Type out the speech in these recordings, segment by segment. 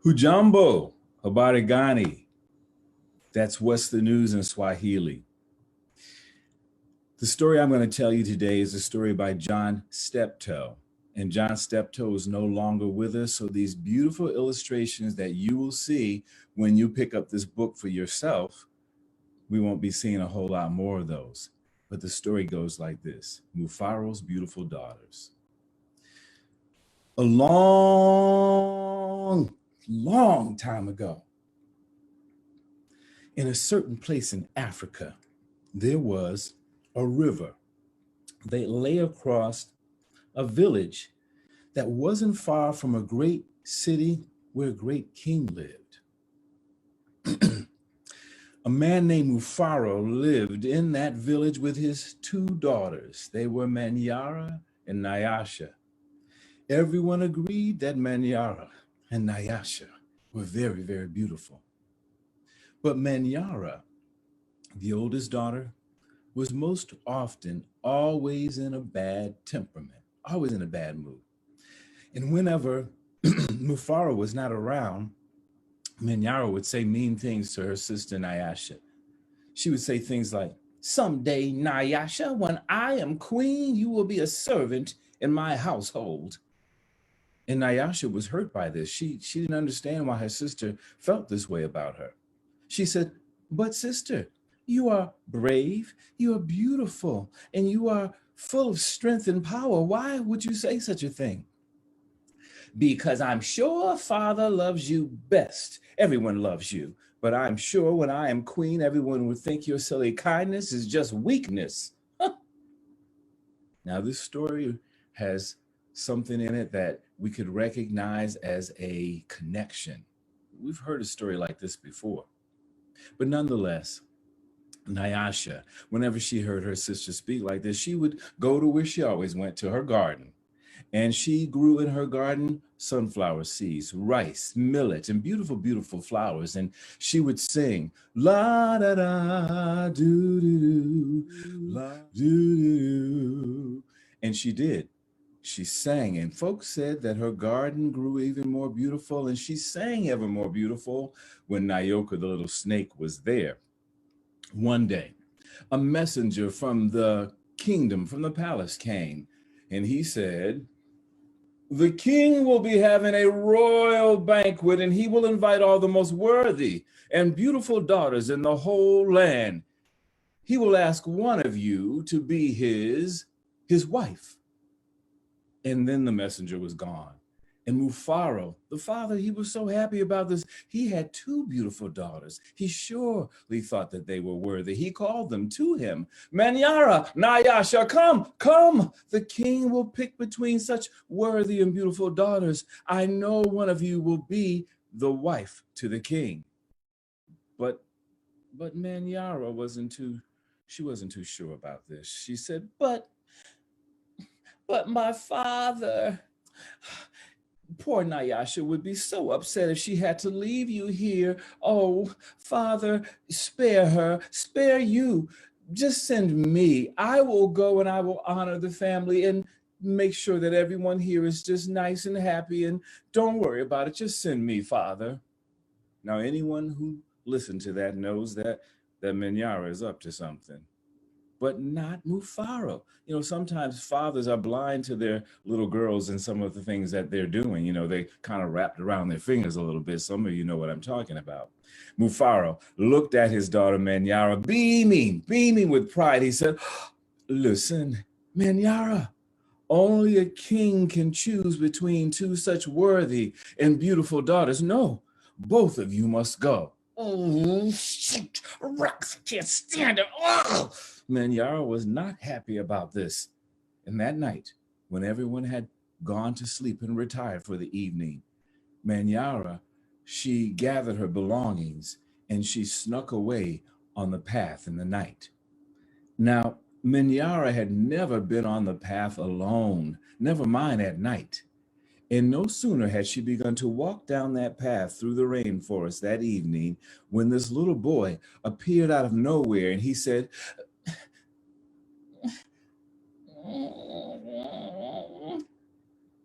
Hujambo, habari gani. That's what's the news in Swahili. The story I'm going to tell you today is a story by John Steptoe. And John Steptoe is no longer with us, so these beautiful illustrations that you will see when you pick up this book for yourself, we won't be seeing a whole lot more of those. But the story goes like this: Mufaro's beautiful daughters. A long time ago, in a certain place in Africa, there was a river that lay across a village that wasn't far from a great city where a great king lived. A man named Mufaro lived in that village with his two daughters. They were Manyara and Nyasha. Everyone agreed that Manyara and Nyasha were very, very beautiful. But Manyara, the oldest daughter, was most often always in a bad temperament, always in a bad mood. And whenever Mufaro was not around, Manyara would say mean things to her sister Nyasha. She would say things like, "Someday, Nyasha, when I am queen, you will be a servant in my household." And Nyasha was hurt by this. She didn't understand why her sister felt this way about her. She said, "But sister, you are brave, you are beautiful, and you are full of strength and power. Why would you say such a thing?" "Because I'm sure father loves you best. Everyone loves you. But I'm sure when I am queen, everyone would think your silly kindness is just weakness." Now, this story has something in it that we could recognize as a connection. We've heard a story like this before. But nonetheless, Nyasha, whenever she heard her sister speak like this, she would go to where she always went, to her garden. And she grew in her garden sunflower seeds, rice, millet, and beautiful, beautiful flowers. And she would sing, la da da, doo doo doo, la doo doo. And she did. She sang, and folks said that her garden grew even more beautiful, and she sang ever more beautiful when Nyoka, the little snake, was there. One day, a messenger from the kingdom, from the palace, came, and he said, "The king will be having a royal banquet, and he will invite all the most worthy and beautiful daughters in the whole land. He will ask one of you to be his wife." And then the messenger was gone. And Mufaro, the father, he was so happy about this. He had two beautiful daughters. He surely thought that they were worthy. He called them to him. "Manyara, Nyasha, come. The king will pick between such worthy and beautiful daughters. I know one of you will be the wife to the king." But Manyara wasn't too sure about this. She said, But my father, poor Nyasha would be so upset if she had to leave you here. Oh, father, spare her, spare you. Just send me. I will go and I will honor the family and make sure that everyone here is just nice and happy, and don't worry about it. Just send me, father. Now, anyone who listened to that knows that Minyara is up to something. But not Mufaro. Sometimes fathers are blind to their little girls and some of the things that they're doing. They kind of wrapped around their fingers a little bit. Some of you know what I'm talking about. Mufaro looked at his daughter Manyara, beaming with pride. He said, "Listen, Manyara, only a king can choose between two such worthy and beautiful daughters. No, both of you must go." "Oh, shoot, Rex, I can't stand it. Oh!" Manyara was not happy about this. And that night, when everyone had gone to sleep and retired for the evening, Manyara, she gathered her belongings and she snuck away on the path in the night. Now, Manyara had never been on the path alone, never mind at night. And no sooner had she begun to walk down that path through the rainforest that evening when this little boy appeared out of nowhere, and he said,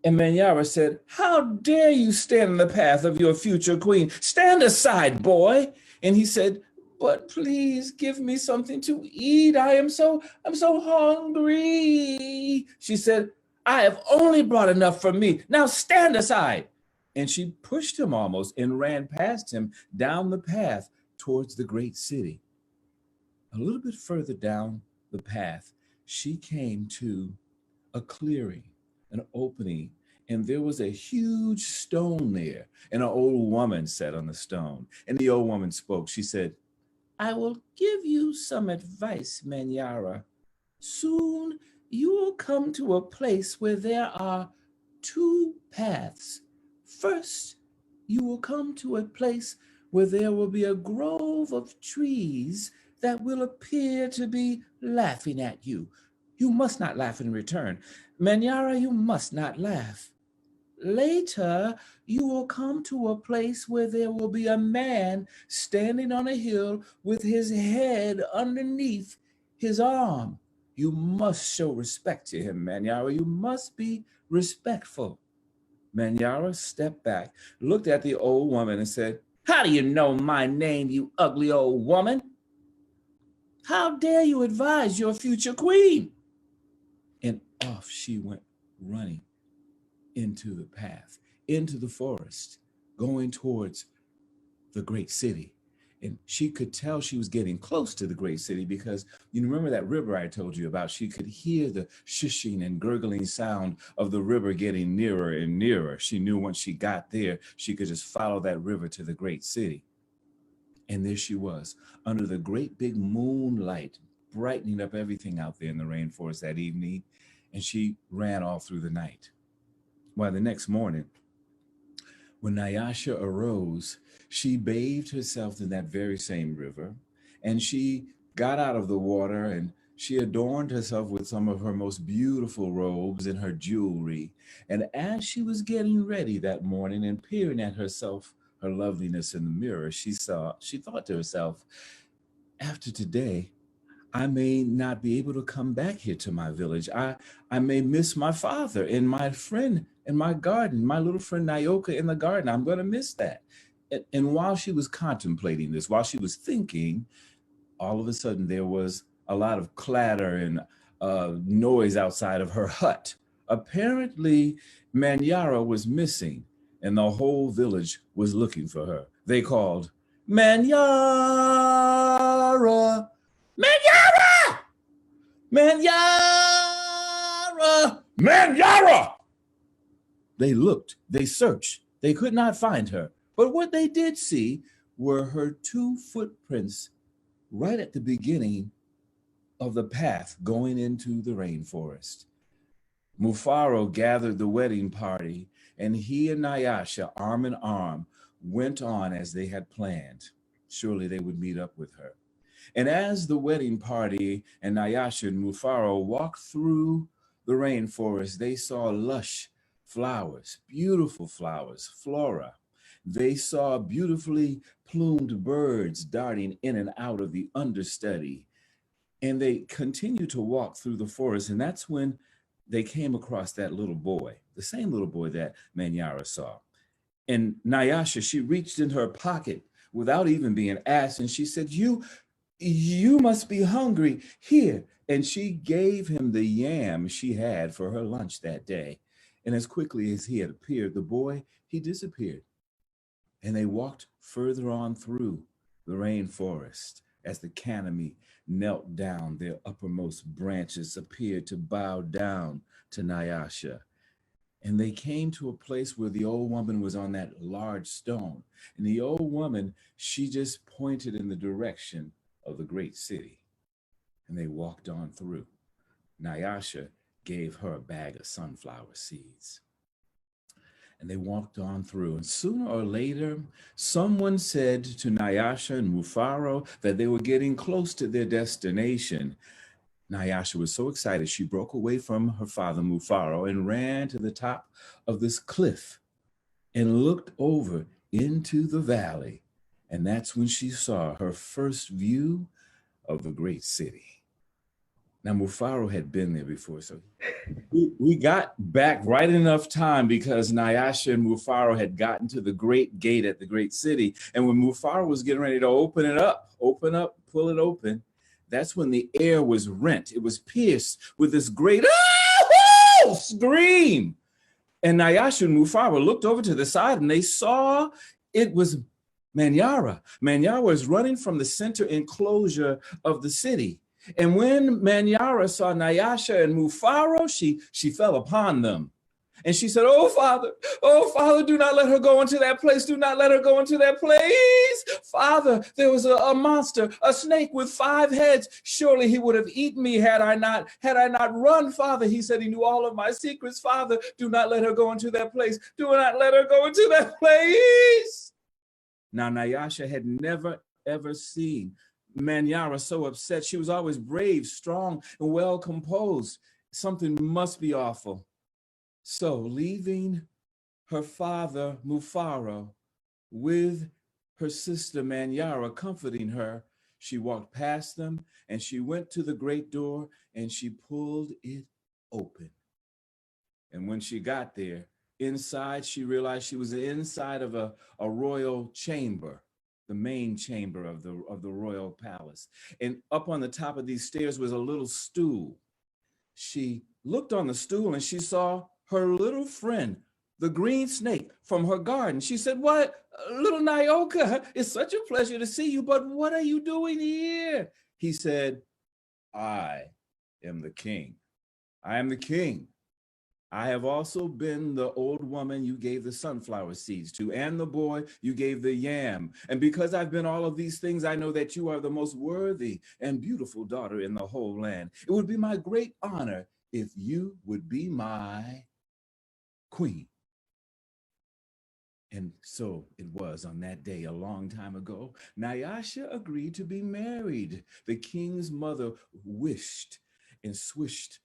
And Manyara said, "How dare you stand in the path of your future queen? Stand aside, boy." And he said, "But please give me something to eat. I'm so hungry." She said, "I have only brought enough for me. Now stand aside." And she pushed him almost and ran past him down the path towards the great city. A little bit further down the path, she came to a clearing, an opening, and there was a huge stone there. And an old woman sat on the stone. And the old woman spoke. She said, "I will give you some advice, Manyara. Soon you will come to a place where there are two paths. First, you will come to a place where there will be a grove of trees that will appear to be laughing at you. You must not laugh in return. Manyara, you must not laugh. Later, you will come to a place where there will be a man standing on a hill with his head underneath his arm. You must show respect to him, Manyara. You must be respectful." Manyara stepped back, looked at the old woman, and said, "How do you know my name, you ugly old woman? How dare you advise your future queen?" And off she went running into the path, into the forest, going towards the great city. And she could tell she was getting close to the great city because you remember that river I told you about? She could hear the shushing and gurgling sound of the river getting nearer and nearer. She knew once she got there, she could just follow that river to the great city. And there she was, under the great big moonlight, brightening up everything out there in the rainforest that evening. And she ran all through the night. Well, the next morning, when Nyasha arose, she bathed herself in that very same river, and she got out of the water and she adorned herself with some of her most beautiful robes and her jewelry. And as she was getting ready that morning and peering at herself, her loveliness in the mirror, she thought to herself, "After today, I may not be able to come back here to my village. I may miss my father and my friend in my garden, my little friend Nyoka in the garden. I'm going to miss that." And while she was contemplating this, while she was thinking, all of a sudden there was a lot of clatter and noise outside of her hut. Apparently, Manyara was missing, and the whole village was looking for her. They called, "Manyara! Manyara! Manyara! Manyara!" They looked, they searched, they could not find her. But what they did see were her two footprints right at the beginning of the path going into the rainforest. Mufaro gathered the wedding party, and he and Nyasha, arm in arm, went on as they had planned. Surely they would meet up with her. And as the wedding party and Nyasha and Mufaro walked through the rainforest, they saw lush flowers, beautiful flowers, flora. They saw beautifully plumed birds darting in and out of the understudy. And they continued to walk through the forest, and that's when they came across that little boy, the same little boy that Manyara saw. And Nyasha, she reached in her pocket without even being asked, and she said, You must be hungry. Here." And she gave him the yam she had for her lunch that day. And as quickly as he had appeared, the boy, he disappeared. And they walked further on through the rainforest as the canopy knelt down. Their uppermost branches appeared to bow down to Nyasha. And they came to a place where the old woman was on that large stone. And the old woman, she just pointed in the direction of the great city. And they walked on through. Nyasha gave her a bag of sunflower seeds. And they walked on through. And sooner or later, someone said to Nyasha and Mufaro that they were getting close to their destination. Nyasha was so excited, she broke away from her father, Mufaro, and ran to the top of this cliff and looked over into the valley. And that's when she saw her first view of the great city. Now, Mufaro had been there before, so we got back right in enough time because Nyasha and Mufaro had gotten to the great gate at the great city. And when Mufaro was getting ready to open up, pull it open, that's when the air was rent. It was pierced with this great scream. And Nyasha and Mufaro looked over to the side and they saw it was Manyara. Manyara is running from the center enclosure of the city. And when Manyara saw Nyasha and Mufaro, she fell upon them. And she said, oh, Father, do not let her go into that place. Do not let her go into that place. Father, there was a monster, a snake with 5 heads. Surely he would have eaten me had I not run, Father. He said he knew all of my secrets. Father, do not let her go into that place. Do not let her go into that place. Now, Nyasha had never, ever seen Manyara so upset. She was always brave, strong, and well composed. Something must be awful. So, leaving her father, Mufaro, with her sister, Manyara, comforting her, she walked past them and she went to the great door and she pulled it open. And when she got there, inside, she realized she was inside of a royal chamber, the main chamber of the royal palace. And up on the top of these stairs was a little stool. She looked on the stool and she saw her little friend, the green snake from her garden. She said, "What, little Nyoka, it's such a pleasure to see you, but what are you doing here?" He said, "I am the king. I am the king. I have also been the old woman you gave the sunflower seeds to, and the boy you gave the yam. And because I've been all of these things, I know that you are the most worthy and beautiful daughter in the whole land. It would be my great honor if you would be my queen." And so it was on that day a long time ago. Nyasha agreed to be married. The king's mother wished and swished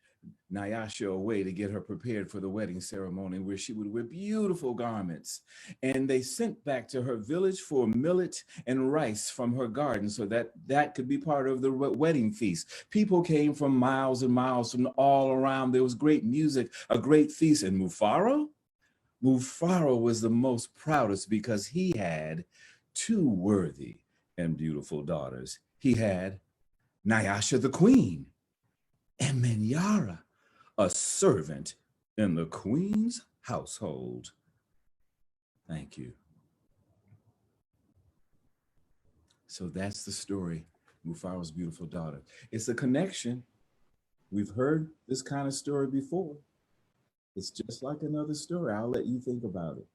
Nyasha away to get her prepared for the wedding ceremony where she would wear beautiful garments. And they sent back to her village for millet and rice from her garden so that that could be part of the wedding feast. People came from miles and miles from all around. There was great music, a great feast. And Mufaro was the most proudest because he had 2 worthy and beautiful daughters. He had Nyasha the queen and Manyara, a servant in the queen's household. Thank you. So that's the story, Mufaro's beautiful daughter. It's a connection. We've heard this kind of story before. It's just like another story. I'll let you think about it.